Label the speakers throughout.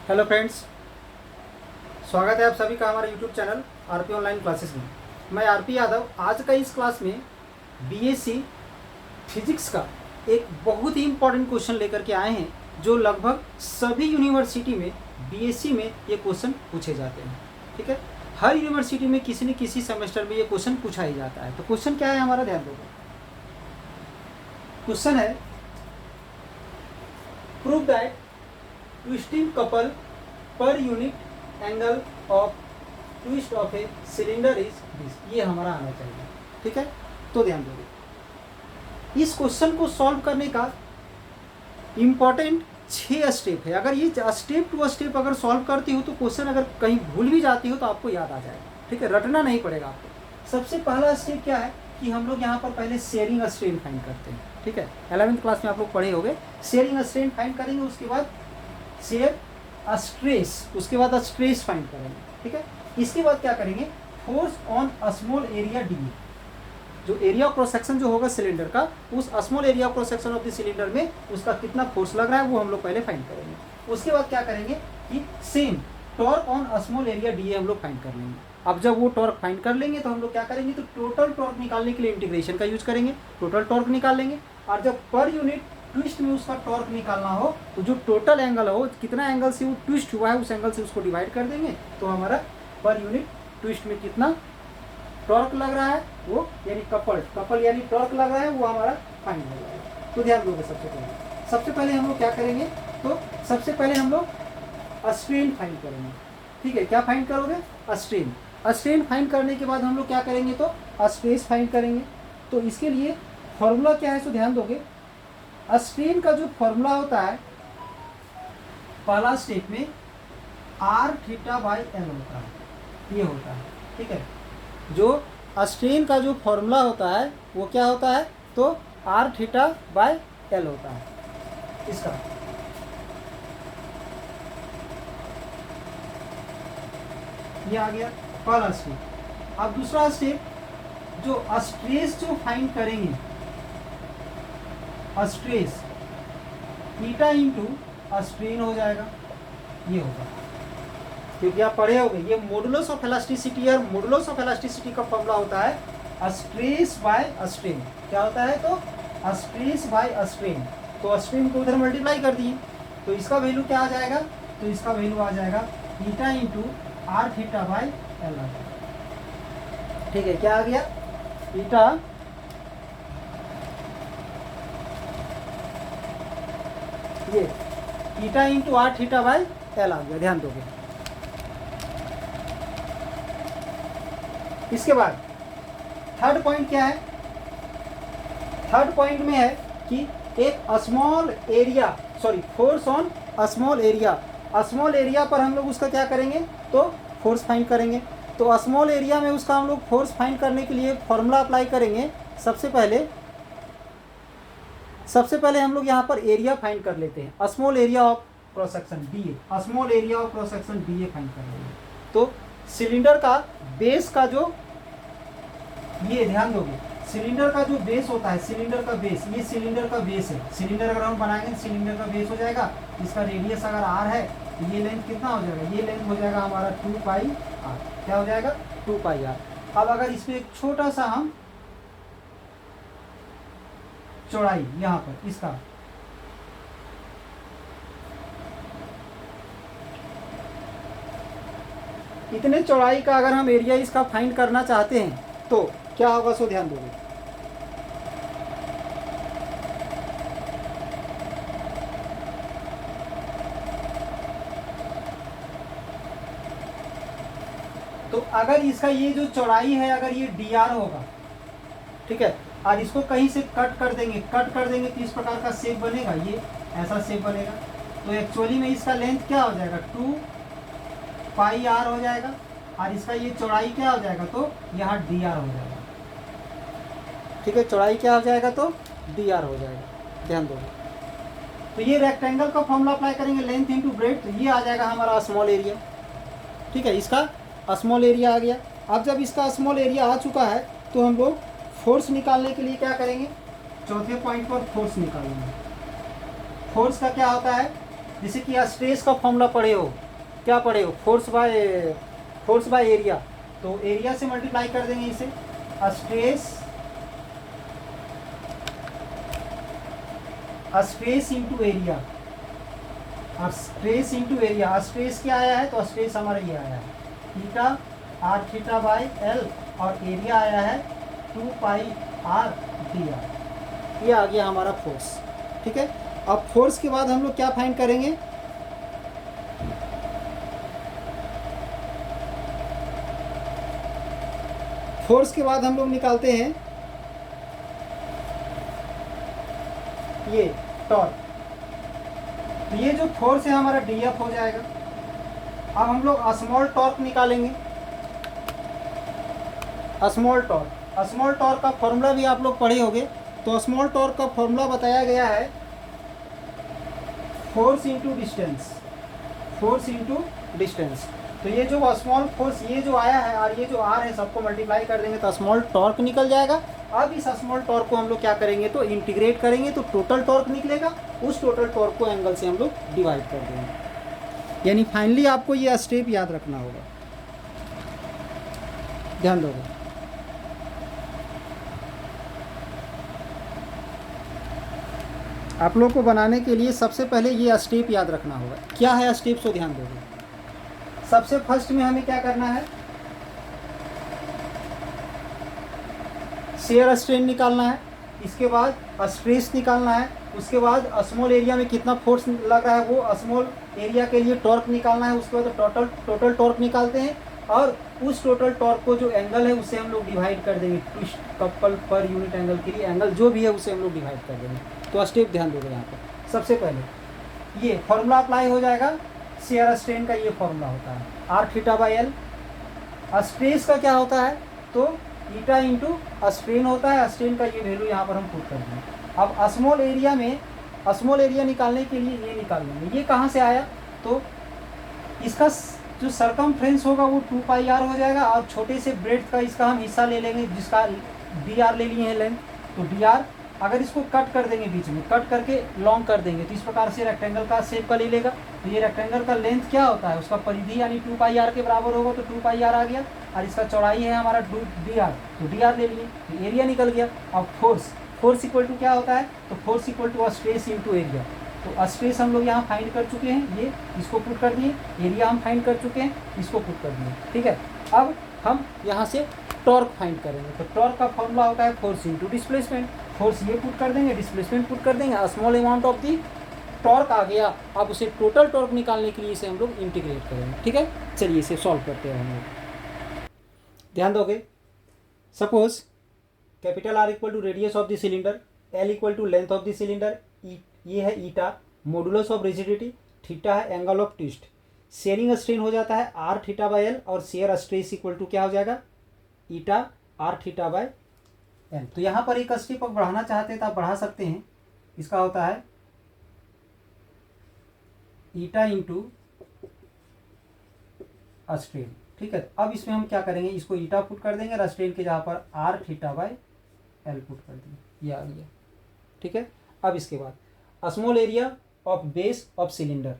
Speaker 1: Hello friends, स्वागत है आप सभी का हमारे YouTube channel RP online classes में। मैं आरपी यादव आज का इस क्लास में बीएससी फिजिक्स का एक बहुत ही इम्पोर्टेंट क्वेश्चन लेकर के आए हैं, जो लगभग सभी यूनिवर्सिटी में बीएससी में ये क्वेश्चन पूछे जाते हैं। ठीक है, हर यूनिवर्सिटी में किसी न किसी सेमेस्टर में ये क्वेश्चन पूछा ही जाता है। तो क्वेश्चन क्या है हमारा, ध्यान दो। क्वेश्चन है, prove that twisting couple per unit angle of twist of a cylinder is this. ये हमारा आना चाहिए। ठीक है, तो ध्यान दोगे, इस क्वेश्चन को सॉल्व करने का इम्पॉर्टेंट 6 स्टेप है। अगर ये स्टेप टू स्टेप अगर सॉल्व करती हो तो क्वेश्चन अगर कहीं भूल भी जाती हो तो आपको याद आ जाएगा। ठीक है, रटना नहीं पड़ेगा आपको। सबसे पहला स्टेप क्या है कि हम लोग यहाँ पर पहले शेयरिंग स्ट्रेन फाइंड करते हैं। ठीक है, 11वीं क्लास में आप लोग पढ़े होंगे। शेयरिंग स्ट्रेन फाइंड करेंगे, उसके बाद शेयर स्ट्रेस, उसके बाद स्ट्रेस फाइंड करेंगे। ठीक है, इसके बाद क्या करेंगे, force on small area D. जो एरिया क्रॉस सेक्शन जो होगा सिलेंडर का, उस small area cross section of the cylinder में उसका कितना फोर्स लग रहा है वो हम लोग पहले फाइंड करेंगे। उसके बाद क्या करेंगे कि same torque on small area D हम लोग फाइंड कर लेंगे। अब जब वो टॉर्क फाइंड कर लेंगे तो हम लोग क्या करेंगे, तो टोटल टॉर्क निकालने के लिए इंटीग्रेशन का यूज करेंगे, टोटल टॉर्क निकाल लेंगे। और जब पर यूनिट ट्विस्ट में उसका टॉर्क निकालना हो तो जो टोटल एंगल हो, कितना एंगल से वो ट्विस्ट हुआ है, उस एंगल से उसको डिवाइड कर देंगे। तो हमारा पर यूनिट ट्विस्ट में कितना टॉर्क लग रहा है वो, यानी कपल यानी टॉर्क लग रहा है, वो हमारा फाइंड हो जाएगा। तो ध्यान दोगे, सबसे पहले हम लोग क्या करेंगे, तो सबसे पहले हम लोग स्ट्रेन फाइंड करेंगे। ठीक है, क्या फाइंड करोगे, स्ट्रेन। स्ट्रेन फाइंड करने के बाद हम लोग क्या करेंगे, तो स्ट्रेस फाइंड करेंगे। तो इसके लिए फॉर्मूला क्या है, तो ध्यान दोगे, स्ट्रेन का जो फॉर्मूला होता है पहला स्टेप में आर थीटा बाई एल होता है, ये होता है। ठीक है, जो स्ट्रेन का जो फॉर्मूला होता है वो क्या होता है, तो आर थीटा बाई एल होता है इसका। ये आ गया पहला स्टेप। अब दूसरा स्टेप, जो स्ट्रेस जो फाइंड करेंगे, स्ट्रेस थीटा इंटू स्ट्रेन हो जाएगा, ये होगा। क्योंकि आप पढ़े होंगे ये मॉडुलस ऑफ इलास्टिसिटी और मॉडुलस ऑफ इलास्टिसिटी का फॉर्मूला होता है स्ट्रेस बाय स्ट्रेन। क्या होता है, तो स्ट्रेस बाय स्ट्रेन। तो स्ट्रेन को उधर मल्टीप्लाई कर दिए तो इसका वैल्यू क्या आ जाएगा, तो इसका वैल्यू आ जाएगा theta into r theta by l आ जाएगा। ठीक है, क्या आ गया, थीटा ये theta into r theta by l आ गया। ध्यान दोगे, इसके बाद थर्ड पॉइंट क्या है, थर्ड पॉइंट में है कि एक small area, sorry force on small area. Small area पर हम लोग उसका क्या करेंगे, तो फोर्स फाइंड करेंगे। तो स्मॉल एरिया में उसका हम लोग फोर्स फाइंड करने के लिए फॉर्मूला अप्लाई करेंगे। सबसे पहले हम लोग यहाँ पर एरिया फाइंड कर लेते हैं, small area of cross section D A. Small area of cross section D A find कर लेंगे। तो सिलेंडर का बेस का जो, ये ध्यान दोगे, सिलेंडर का जो बेस होता है, सिलेंडर का बेस, ये सिलेंडर का बेस है। सिलेंडर अगर हम बनाएंगे सिलेंडर का बेस हो जाएगा, इसका रेडियस अगर आर है तो ये लेंथ कितना हो जाएगा, ये लेंथ हो जाएगा हमारा 2 पाई आर। क्या हो जाएगा, 2 पाई आर। अब अगर इसमें एक छोटा सा हम चौड़ाई यहाँ पर इसका, इतने चौड़ाई का अगर हम एरिया इसका फाइंड करना चाहते हैं तो क्या होगा, सो ध्यान दोगे। तो अगर इसका ये जो चौड़ाई है, अगर ये डी आर होगा, ठीक है, और इसको कहीं से कट कर देंगे तो इस प्रकार का शेप बनेगा, ये ऐसा शेप बनेगा। तो एक्चुअली में इसका लेंथ क्या हो जाएगा, 2 पाई आर हो जाएगा, और इसका ये चौड़ाई क्या हो जाएगा, तो यहाँ डी आर हो जाएगा। ठीक है, चौड़ाई क्या हो जाएगा, तो डी आर हो जाएगा। ध्यान दो, तो ये रेक्टेंगल का फॉर्मूला अप्लाई करेंगे, लेंथ इंटू ब्रेड्थ, तो ये आ जाएगा हमारा स्मॉल एरिया। ठीक है, इसका स्मॉल एरिया आ गया। अब जब इसका स्मॉल एरिया आ चुका है तो हम लोग फोर्स निकालने के लिए क्या करेंगे, चौथे पॉइंट पर फोर्स निकालेंगे। फोर्स का क्या होता है, जैसे कि आप स्ट्रेस का फॉर्मूला पढ़े हो, क्या पढ़े हो, फोर्स बाय एरिया, तो एरिया से मल्टीप्लाई कर देंगे इसे, stress into area, stress into area. Stress क्या आया है, तो स्ट्रेस हमारा ये आया है theta R theta by L, और एरिया आया है 2 पाई आर डी आर, ये आ गया हमारा फोर्स। ठीक है, अब फोर्स के बाद हम लोग क्या फाइंड करेंगे, फोर्स के बाद हम लोग निकालते हैं ये टॉर्क। तो ये जो फोर्स है हमारा डी एफ हो जाएगा। अब हम लोग स्मॉल टॉर्क निकालेंगे, स्मॉल टॉर्क का फॉर्मूला भी आप लोग पढ़े होंगे। तो स्मॉल टॉर्क का फॉर्मूला बताया गया है फोर्स इंटू डिस्टेंस। तो ये जो स्मॉल फोर्स ये जो आया है और ये जो आर है, सबको मल्टीप्लाई कर देंगे तो स्मॉल टॉर्क निकल जाएगा। अब इस स्मॉल टॉर्क को हम लोग क्या करेंगे, तो इंटीग्रेट करेंगे तो टोटल टॉर्क निकलेगा। उस टोटल टॉर्क को एंगल से हम लोग डिवाइड कर देंगे। यानी फाइनली आपको ये स्टेप याद रखना होगा, ध्यान दोगे। आप लोग को बनाने के लिए सबसे पहले ये स्टेप याद रखना होगा। क्या है स्टेप, सो ध्यान दोगे। सबसे फर्स्ट में हमें क्या करना है, शेयर स्ट्रेन निकालना है, इसके बाद स्ट्रेस निकालना है, उसके बाद स्मॉल एरिया में कितना फोर्स लग रहा है वो स्मॉल एरिया के लिए टॉर्क निकालना है, उसके बाद टोटल टॉर्क निकालते हैं और उस टोटल टॉर्क को जो एंगल है उससे हम लोग डिवाइड कर देंगे। Twist couple per unit angle के लिए एंगल जो भी है उसे हम लोग डिवाइड कर देंगे। तो स्टेप ध्यान दोगे यहाँ पर। सबसे पहले ये फॉर्मूला अप्लाई हो जाएगा, शेयर स्ट्रेन का ये फॉर्मूला होता है R theta by L. Stress का क्या होता है, तो ईटा इंटू स्ट्रेन होता है। स्ट्रेन का ये वैल्यू यहाँ पर हम पुट कर देंगे। अब स्मॉल एरिया निकालने के लिए ये निकाल लेंगे। ये कहाँ से आया, तो इसका जो सरकमफ्रेंस होगा वो 2 पाई आर हो जाएगा और छोटे से ब्रेड्थ का इसका हम हिस्सा ले लेंगे जिसका डी आर ले लिए हैं लेंथ। तो डी आर अगर इसको कट कर देंगे, बीच में कट करके लॉन्ग कर देंगे तो इस प्रकार से रेक्टेंगल का शेप का ले लेगा। तो ये रेक्टेंगल का लेंथ क्या होता है, उसका परिधि यानी 2 पाई आर के बराबर होगा, तो 2 पाई आर आ गया। और इसका चौड़ाई है हमारा डी आर, तो डी आर ले लिए, तो एरिया निकल गया। अब फोर्स इक्वल टू क्या होता है, तो force equal to stress into area. तो स्ट्रेस हम लोग यहाँ फाइंड कर चुके हैं, ये इसको पुट कर दिए, एरिया हम फाइंड कर चुके हैं, इसको पुट कर दिए। ठीक है, अब हम यहाँ से टॉर्क फाइंड करेंगे। तो टॉर्क का फॉर्मूला होता है फोर्स इंटू डिस्प्लेसमेंट। फोर्स ये पुट कर देंगे, डिस्प्लेसमेंट पुट कर देंगे, small amount of the torque आ गया। अब उसे टोटल टॉर्क निकालने के लिए इसे हम लोग इंटीग्रेट करेंगे। ठीक है, चलिए इसे सॉल्व करते हैं हम लोग। ध्यान दोगे, suppose capital R equal to radius of the cylinder, L equal to length of the cylinder, ये है eta, modulus of rigidity, theta है angle of twist. Shearing strain हो जाता है आर थीटा बाई एल और शेयर स्ट्रेस इक्वल टू क्या हो जाएगा, eta R theta by L. तो यहाँ पर एक स्टेप आप बढ़ाना चाहते हैं तो आप बढ़ा सकते हैं। इसका होता है ईटा इंटू स्ट्रेन। ठीक है, अब इसमें हम क्या करेंगे, इसको ईटा पुट कर देंगे और स्ट्रेन के जहाँ पर R theta by L put कर देंगे, ये आ गया। ठीक है, अब इसके बाद small area of base of cylinder,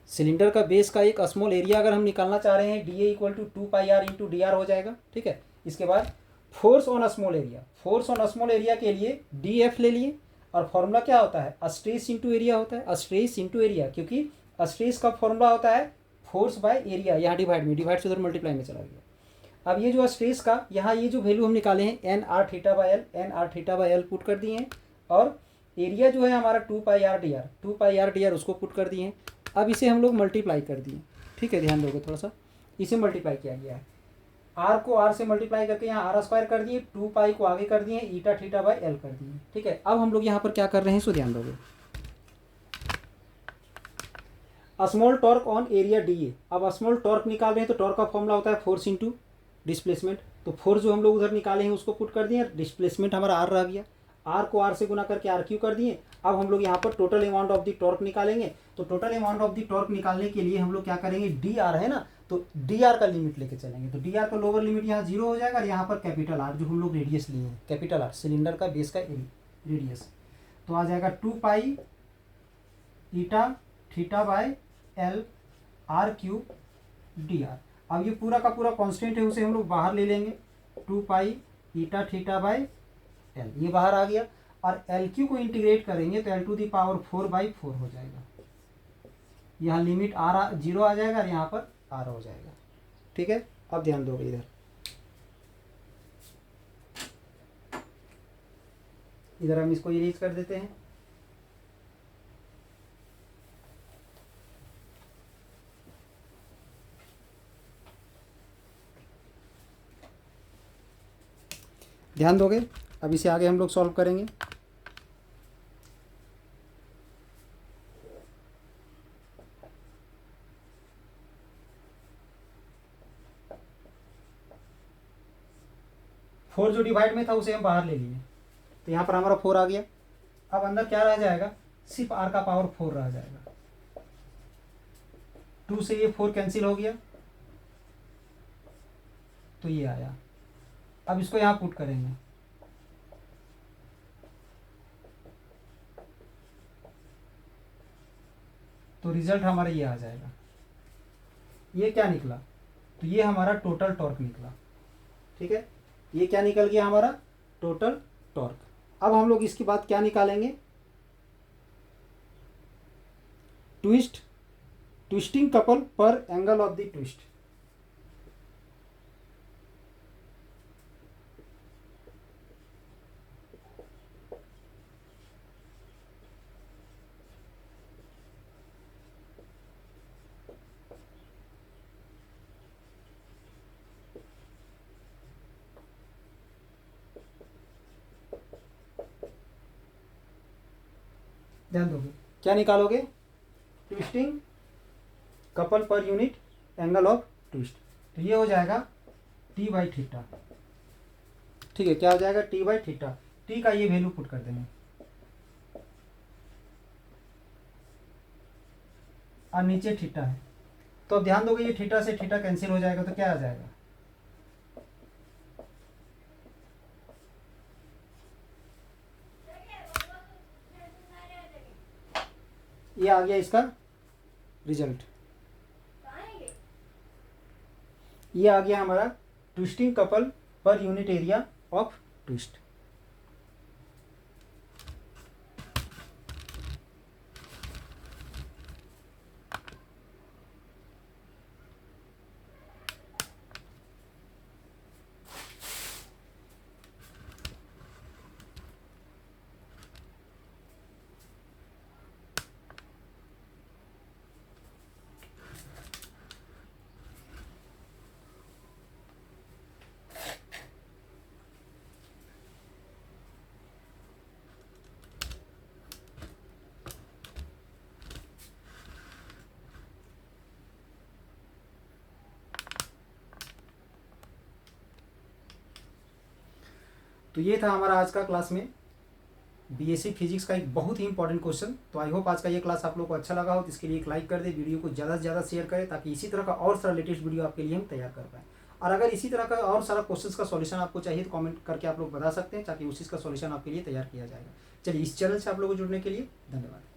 Speaker 1: cylinder का बेस का एक स्मॉल एरिया अगर हम निकालना चाह रहे हैं, D A equal to 2 pi R into D R हो जाएगा। ठीक है, इसके बाद फोर्स ऑन स्मॉल एरिया के लिए डी एफ ले लिए और फॉर्मूला क्या होता है, स्ट्रेस इंटू एरिया होता है। स्ट्रेस इंटू एरिया, क्योंकि स्ट्रेस का फॉर्मूला होता है फोर्स बाय एरिया, यहाँ डिवाइड से उधर मल्टीप्लाई में चला गया। अब ये जो स्ट्रेस का यहाँ ये जो वैल्यू हम निकाले हैं एन R theta by L put कर दिए हैं और एरिया जो है हमारा 2 पाई आर डी आर उसको पुट कर दिए हैं। अब इसे हम लोग मल्टीप्लाई कर दिए। ठीक है, ध्यान दोगे थोड़ा सा, इसे मल्टीप्लाई किया गया है, आर को आर से मल्टीप्लाई करके यहाँ आर स्क्वायर कर दिए, 2 पाई को आगे कर दिए, ईटा थीटा बाई एल कर दिए। ठीक है, अब हम लोग यहाँ पर क्या कर रहे हैं, सो ध्यान दोगे। Small torque on area D A. अब स्मॉल टॉर्क निकाल रहे हैं तो टॉर्क का फॉर्मूला होता है फोर्स इंटू डिस्प्लेसमेंट। तो फोर्स जो हम लोग उधर निकाले हैं उसको पुट कर दिए, डिस्प्लेसमेंट हमारा आर रह गया, आर को आर से गुना करके आर क्यू कर दिए। अब हम लोग यहाँ पर total amount of the torque निकालेंगे। तो total amount of the torque निकालने के लिए हम लोग क्या करेंगे, डी आर है ना, तो डी आर का लिमिट लेके चलेंगे। तो डी आर का लोअर लिमिट यहाँ 0 हो जाएगा और यहाँ पर कैपिटल आर जो हम लोग रेडियस लिए हैं, कैपिटल आर सिलेंडर का बेस का रेडियस, तो आ जाएगा 2 pi eta theta by l r cube d r. अब ये पूरा का पूरा कांस्टेंट है, उसे हम लोग बाहर ले लेंगे, 2 pi eta theta by L, ये बाहर आ गया। और एल क्यू को इंटीग्रेट करेंगे तो एल टू दी पावर 4/4 हो जाएगा। यहाँ लिमिट आर 0 आ जाएगा और यहाँ पर आर हो जाएगा। ठीक है, अब ध्यान दोगे इधर, इधर हम इसको इरेज कर देते हैं। ध्यान दोगे, अब इसे आगे हम लोग सॉल्व करेंगे। फोर जो डिवाइड में था उसे हम बाहर ले लिए, तो यहाँ पर हमारा 4 आ गया। अब अंदर क्या रह जाएगा, सिर्फ r का पावर 4 रह जाएगा। 2 से ये 4 कैंसिल हो गया, तो ये आया। अब इसको यहाँ पुट करेंगे, तो रिजल्ट हमारा ये आ जाएगा। ये क्या निकला, तो ये हमारा टोटल टॉर्क निकला। ठीक है, ये क्या निकल गया हमारा, टोटल टॉर्क। अब हम लोग इसके बाद क्या निकालेंगे, ट्विस्टिंग कपल पर एंगल ऑफ द ट्विस्ट। ध्यान दोगे, क्या निकालोगे, twisting couple per unit angle of twist, तो ये हो जाएगा t/थीटा। ठीक है, क्या हो जाएगा, t/थीटा। t का ये वैल्यू पुट कर देंगे और नीचे थीटा है, तो अब ध्यान दोगे ये थीटा से थीटा कैंसिल हो जाएगा, तो क्या आ जाएगा, ये आ गया इसका रिजल्ट। ये आ गया हमारा twisting couple per unit area of twist. तो ये था हमारा आज का क्लास में बीएससी फिजिक्स का एक बहुत ही इंपॉर्टेंट क्वेश्चन। तो आई होप आज का ये क्लास आप लोग को अच्छा लगा हो, तो इसके लिए एक लाइक कर दे, वीडियो को ज़्यादा से ज़्यादा शेयर करें, ताकि इसी तरह का और सारा लेटेस्ट वीडियो आपके लिए हम तैयार कर पाएँ। और अगर इसी तरह का और सारा क्वेश्चंस का सॉल्यूशन आपको चाहिए तो कमेंट करके आप लोग बता सकते हैं, ताकि उसी का सॉल्यूशन आपके लिए तैयार किया जाएगा। चलिए, इस चैनल से आप लोगों को जुड़ने के लिए धन्यवाद।